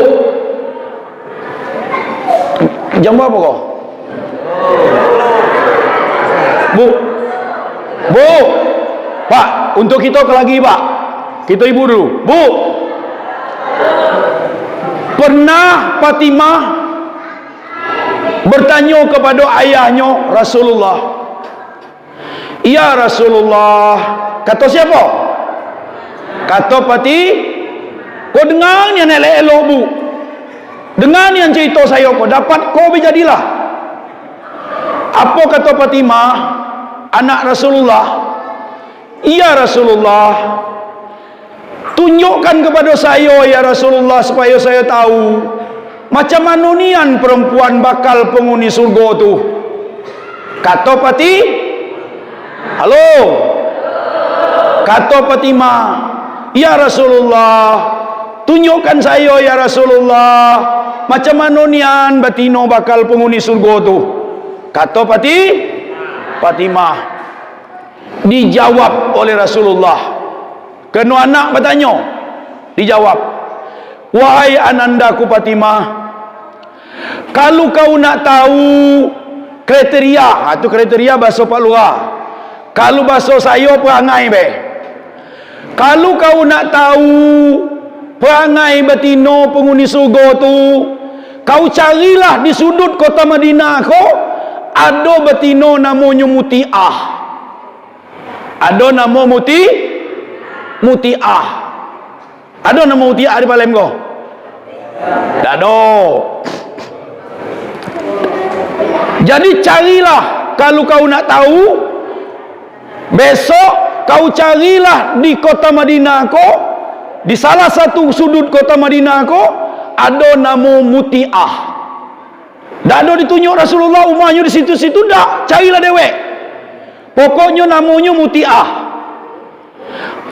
jam berapa kau? Bu, Pak, untuk kita ke lagi, Pak. Kita ibu dulu. Bu, pernah Fatimah bertanya kepada ayahnya Rasulullah, ya Rasulullah, kata siapa? Kata kau dengar ni elok-elok, Bu, dengar ni yang cerita saya, kau dapat kau berjadilah. Apa kata Fatimah, anak Rasulullah? Ya Rasulullah, tunjukkan kepada saya ya Rasulullah supaya saya tahu macam mana nian perempuan bakal penghuni surga tu. Kata Halo. Kata Fatimah, ya Rasulullah, tunjukkan saya ya Rasulullah, macam mana nian batino bakal penghuni surga tu. Kata Fatimah. Dijawab oleh Rasulullah. Kena anak bertanya, dijawab, wahai anandaku Fatimah, kalau kau nak tahu kriteria, itu kriteria bahasa Pak Lurah. Kalau bahasa saya perangai be. Kalau kau nak tahu perangai batino penghuni surga tu, kau carilah di sudut kota Madinah ko, ada batino namanya Muti'ah. Ada nama Muti'ah. Ada nama Muti'ah di Palem ko? Tak ada. Jadi carilah, kalau kau nak tahu, besok kau carilah di kota Madinah ko, di salah satu sudut kota Madinah ko, ada nama Muti'ah. Tak ada ditunjuk Rasulullah umahnya di situ-situ, tak. Carilah dewek. Pokoknya namanya Muti'ah.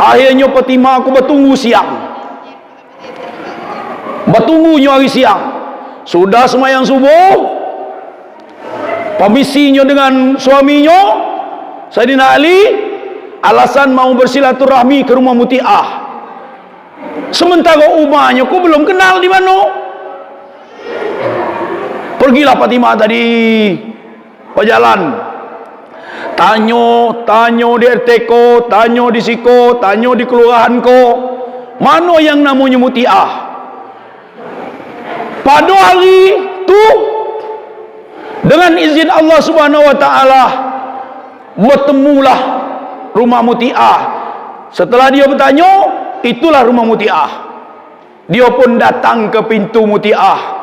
Akhirnya Fatimah aku bertunggu siang. Bertunggunya hari siang. Sudah semayang subuh, permisinya dengan suaminya Sayyidina Ali, alasan mau bersilaturahmi ke rumah Muti'ah. Sementara umahnya aku belum kenal di mana. Pergilah Fatimah tadi, berjalan, tanya di RT ko, tanya di siko, tanya di kelurahan ko, mana yang namanya Muti'ah. Pada hari tu, dengan izin Allah Subhanahu wa taala, bertemulah rumah Muti'ah. Setelah dia bertanya, itulah rumah Muti'ah. Dia pun datang ke pintu Muti'ah.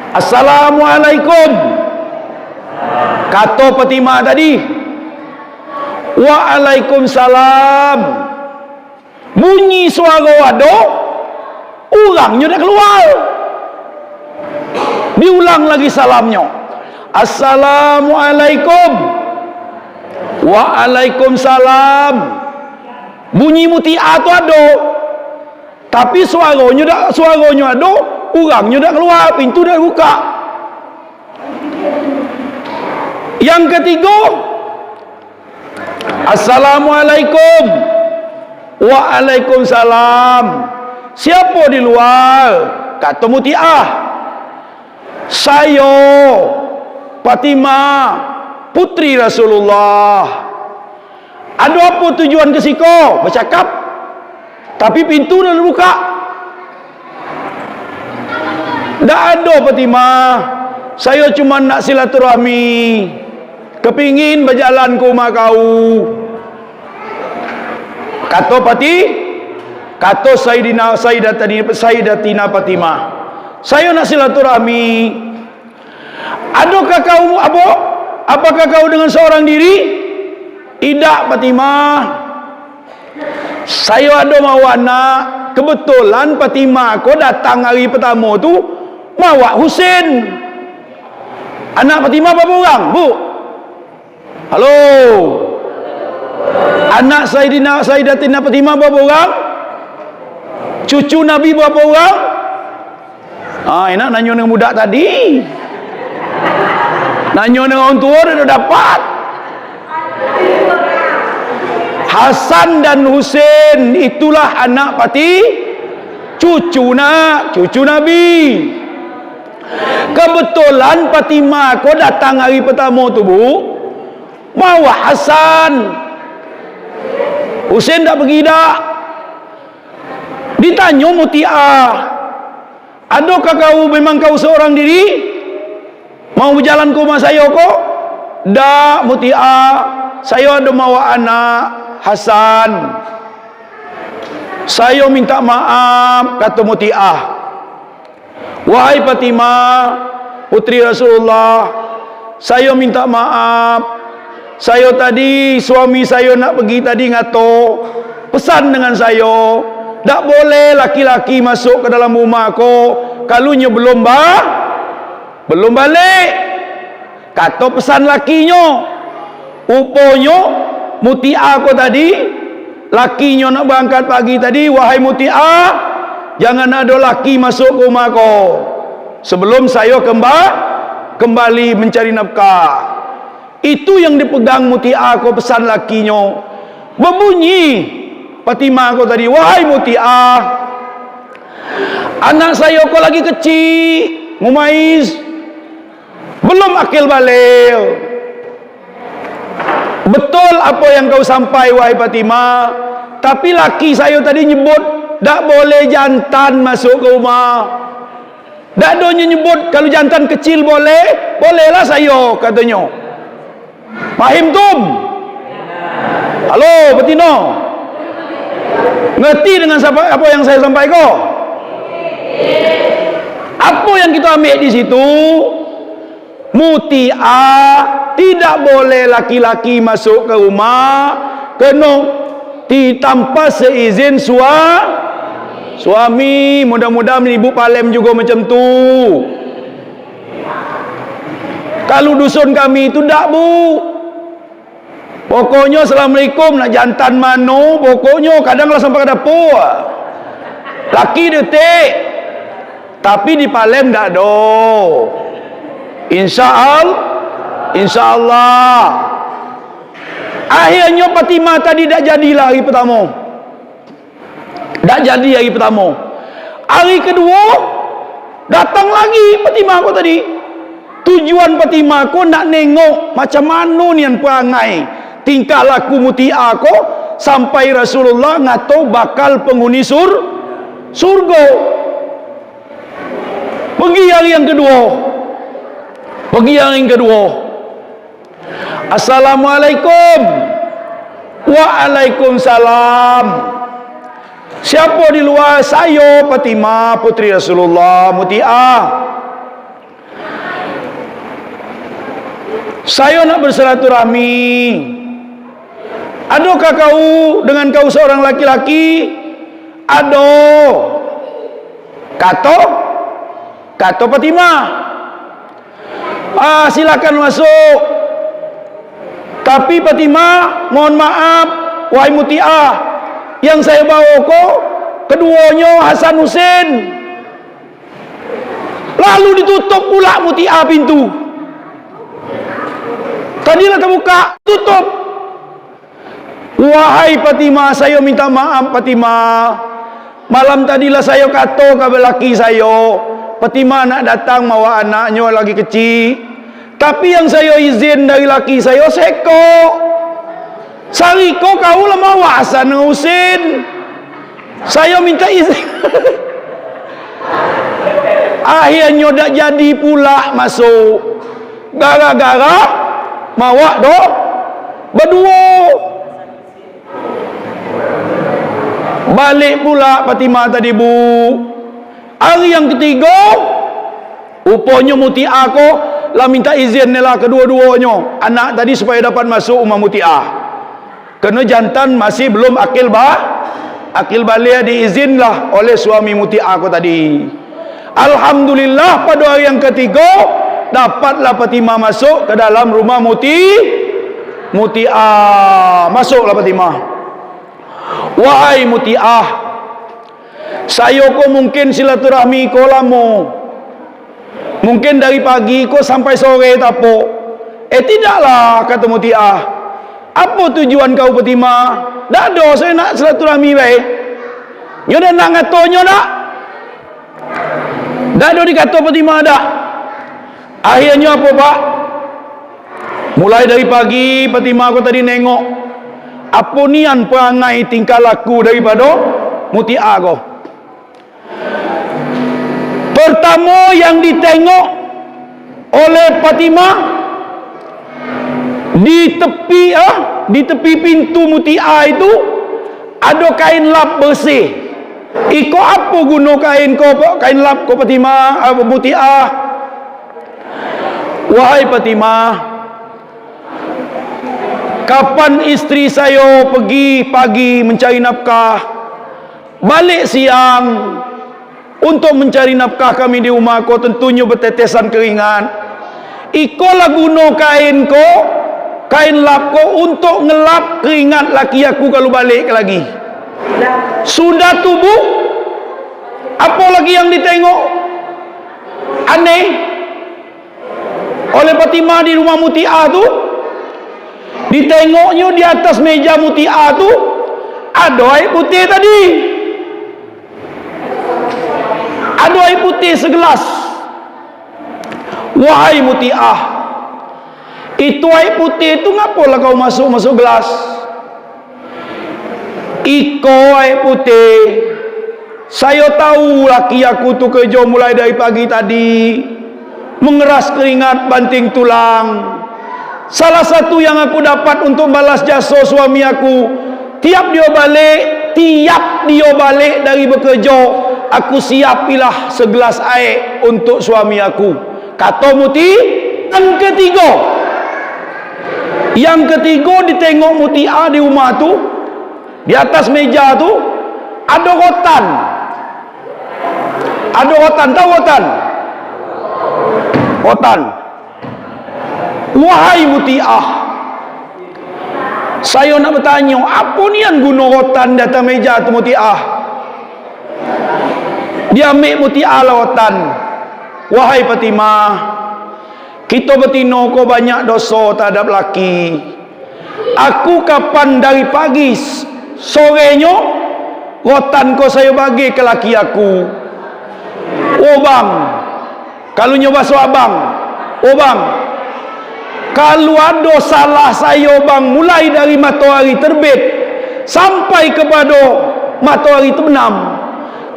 Assalamualaikum. Kata Fatimah tadi, waalaikumsalam. Bunyi suara ada, orangnya dah keluar. Diulang lagi salamnya, assalamualaikum. Waalaikumsalam. Bunyi Muti'ah tu ada, tapi suaranya ada, orangnya dah keluar, pintu dah buka. Yang ketiga, assalamualaikum. Waalaikumsalam. Siapa di luar? Kata Muti'ah, saya Fatimah, putri Rasulullah. Ada apa tujuan ke siko? Bercakap, tapi pintu dah buka. Tak ada Fatimah, saya cuma nak silaturahmi, kepingin berjalan ke rumah kau. Kata Sayyidatina Fatimah, saya nak silaturahmi. Adakah kau apakah kau dengan seorang diri? Tidak Fatimah, saya ada mahu anak. Kebetulan Fatimah kau datang hari pertama tu mahu Husin. Anak Fatimah berapa orang, Bu? Halo. Anak Sayyidatina Fatimah berapa orang? Cucu Nabi berapa orang? Enak nanya dengan budak tadi. Nanya dengan orang tua dah dapat. Hasan dan Husin, itulah anak cucu Nabi. Kebetulan Fatimah kau datang hari pertama tu, Bu, bawa Hasan. Husin tak pergi dak. Ditanya Muti'ah, adakah kau memang kau seorang diri mau berjalan ke rumah saya kok? Dak Muti'ah, saya ada mawa anak Hasan. Saya minta maaf, kata Muti'ah. Wahai Fatimah, putri Rasulullah, saya minta maaf. Saya tadi, suami saya nak pergi tadi ngato, pesan dengan saya, tak boleh laki-laki masuk ke dalam rumah ko kalunya belum balik. Kata pesan lakinya, Uponyo Mutiah ko tadi, lakinya nak berangkat pagi tadi, wahai Mutiah, jangan ada laki masuk ke rumah ko sebelum saya kembali mencari nafkah. Itu yang dipegang Mutiah ko, pesan lakinya. Berbunyi Fatimah ko tadi, wahai Mutiah, anak saya ko lagi kecil, Mumaiz, belum akil balik. Betul apa yang kau sampai wahai Fatimah, tapi laki saya tadi nyebut tak boleh jantan masuk ke rumah. Tak ada nyebut kalau jantan kecil boleh, bolehlah saya, katanya. Fahim tum? Halo Betina, ngerti dengan apa yang saya sampaikan? Apa yang kita ambil di situ? Mutiah tidak boleh laki-laki masuk ke rumah kena tanpa seizin suami. Mudah-mudahan ibu Palem juga macam tu. Kalau dusun kami itu tak, bu. Pokoknya Assalamualaikum, nak jantan mano, pokoknya kadanglah sampai ke dapur. Laki detik. Tapi di Palem tak ada. Insya Allah. Akhirnya Fatimah tadi tak jadilah hari pertama. Tak jadi hari pertama. Hari kedua datang lagi Fatimah ko tadi. Tujuan Fatimah ko nak nengok macam mana nian perangai tingkah laku Mutiah ko sampai Rasulullah ngato bakal penghuni surga. Pergi hari yang kedua. Assalamualaikum. Waalaikumsalam. Siapa di luar? Saya Fatimah, putri Rasulullah, Mutiah. Saya nak bersilaturahmi. Adakah kau dengan kau seorang laki-laki? Ada. Kata Fatimah, silakan masuk. Tapi Fatimah, mohon maaf wahai Mutiah, yang saya bawa kok keduanya Hasan Husin. Lalu ditutup pula Mutiah pintu. Tadilah terbuka, tutup. Wahai Fatimah, saya minta maaf Fatimah. Malam tadilah saya kata kepada laki saya, Fatimah nak datang bawa anaknya lagi kecil. Tapi yang saya izin dari laki saya, seko. Sariko kau lah bawa Hasan Husin. Saya minta izin. Akhirnya tak jadi pula masuk. Gara-gara bawa berdua. Balik pula Fatimah tadi, bu. Hari yang ketiga, rupanya Mutiah ko lah minta izin ni lah kedua-duanya anak tadi supaya dapat masuk rumah Mutiah. Kerana jantan masih belum akil balik, diizinlah oleh suami Mutiah ko tadi. Alhamdulillah pada hari yang ketiga dapatlah Fatimah masuk ke dalam rumah Mutiah. Masuklah Fatimah. Wahai Mutiah, saya ko mungkin silaturahmi ko lama. Mungkin dari pagi ko sampai sore tapo. Tidaklah, kata Mutiah. Apa tujuan kau Fatimah? Tak ada, saya nak silaturahmi baik. Nyo dah nak ngatonya tak? Tak ada dikata Fatimah tak? Akhirnya apa pak? Mulai dari pagi Fatimah ko tadi nengok apa nian perangai tingkah laku daripada Mutiah ko. Pertama yang ditengok oleh Fatimah di tepi pintu Mutiah itu ada kain lap bersih. Iko apa guna kain lap ko Fatimah, Mutiah? Wahai Fatimah, kapan isteri saya pergi pagi mencari nafkah, balik siang untuk mencari nafkah kami di rumah ko, tentunya bertetesan keringat. Iko lah guna kain ko kain lap ko untuk ngelap keringat laki aku kalau balik lagi. Sudah tubuh, apa lagi yang ditengok aneh oleh Fatimah di rumah Muti'ah tu? Ditengoknya di atas meja Muti'ah tu ada air putih tadi, ada air putih segelas. Wahai Muti'ah, itu air putih itu ngapalah kau masuk gelas? Iko air putih, saya tahu laki aku tu kerja mulai dari pagi tadi, mengeras keringat banting tulang. Salah satu yang aku dapat untuk balas jasa suami aku, tiap dia balik dari bekerja, aku siapilah segelas air untuk suami aku. Kata Muti. Yang ketiga ditengok Muti'ah di rumah tu, di atas meja tu ada rotan. Ada rotan, tahu rotan? Rotan. Wahai Muti'ah, saya nak bertanya, apa ni yang guna rotan di atas meja tu Muti'ah? Dia ambil Muti'ah lah rotan. Wahai Fatimah, kita betina kau banyak dosa terhadap laki. Aku kapan dari pagi sorenya rotan kau saya bagi ke laki aku. Oh bang, kalau nyoba so abang, oh bang, kalau ada salah saya bang, mulai dari matahari terbit sampai kepada matahari terbenam,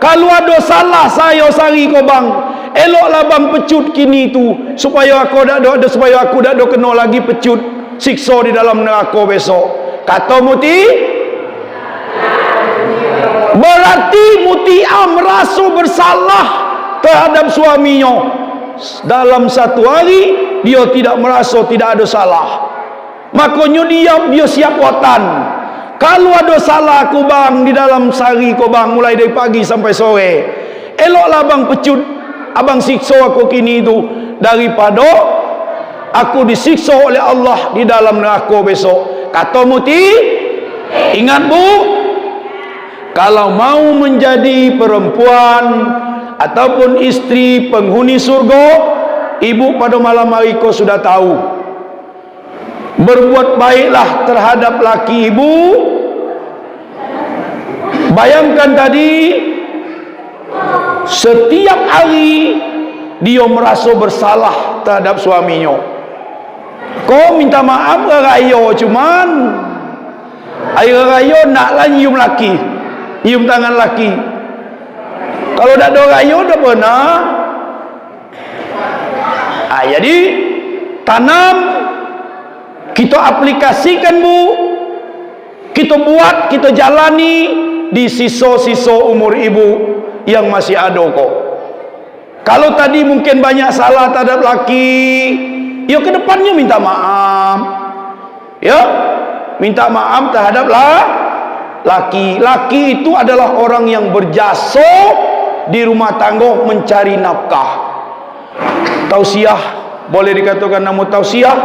kalau ada salah saya sari kau bang, eloklah bang pecut kini tu, supaya aku dak ada kena lagi pecut siksa di dalam neraka besok. Kata Muti, berarti Muti'ah merasa bersalah terhadap suaminya. Dalam satu hari dia tidak merasa tidak ada salah, makanya dia siap rotan. Kalau ada salah aku bang di dalam sehari kau bang, mulai dari pagi sampai sore, eloklah bang pecut abang siksa aku kini itu, daripada aku disiksa oleh Allah di dalam neraka besok. Kata Muti, ingat bu, kalau mau menjadi perempuan ataupun istri penghuni surga, ibu pada malam hari kau sudah tahu, berbuat baiklah terhadap laki ibu. Bayangkan tadi, setiap hari dia merasa bersalah terhadap suaminya. Kau minta maaf ke raya, cuman hari raya naklah nyium laki, nyium tangan laki. Kalau tak ada raya dah pernah. Jadi tanam, kita aplikasikan bu, kita buat, kita jalani di sisa-sisa umur ibu yang masih ada kok. Kalau tadi mungkin banyak salah terhadap laki, ya ke depannya minta maaf, ya minta maaf terhadap laki. Laki itu adalah orang yang berjasa di rumah tangga mencari nafkah. Tausiah, boleh dikatakan nama tausiah.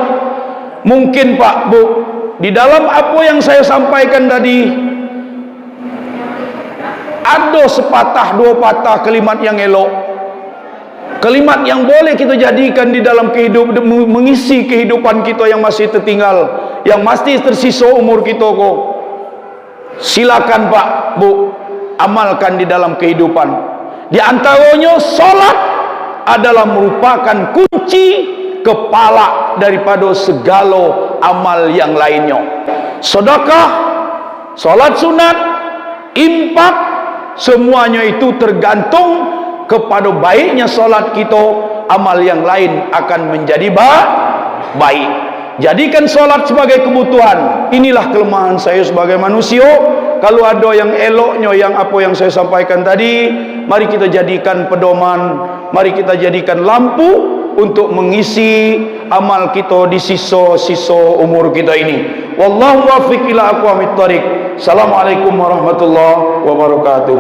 Mungkin Pak Bu, di dalam apa yang saya sampaikan tadi, ada sepatah dua patah kalimat yang elok, kalimat yang boleh kita jadikan di dalam kehidupan, mengisi kehidupan kita yang masih tertinggal, yang masih tersisa umur kita kok. Silakan Pak Bu, amalkan di dalam kehidupan. Di antaranya solat adalah merupakan kunci kepala daripada segala amal yang lainnya. Sedekah, solat sunat, infak, semuanya itu tergantung kepada baiknya solat kita, amal yang lain akan menjadi baik. Jadikan solat sebagai kebutuhan. Inilah kelemahan saya sebagai manusia. Kalau ada yang eloknya yang apa yang saya sampaikan tadi, mari kita jadikan pedoman, mari kita jadikan lampu untuk mengisi amal kita di sisa-sisa umur kita ini. Wallahu muwaffiq ila aqwamit thoriq. Assalamualaikum warahmatullahi wabarakatuh.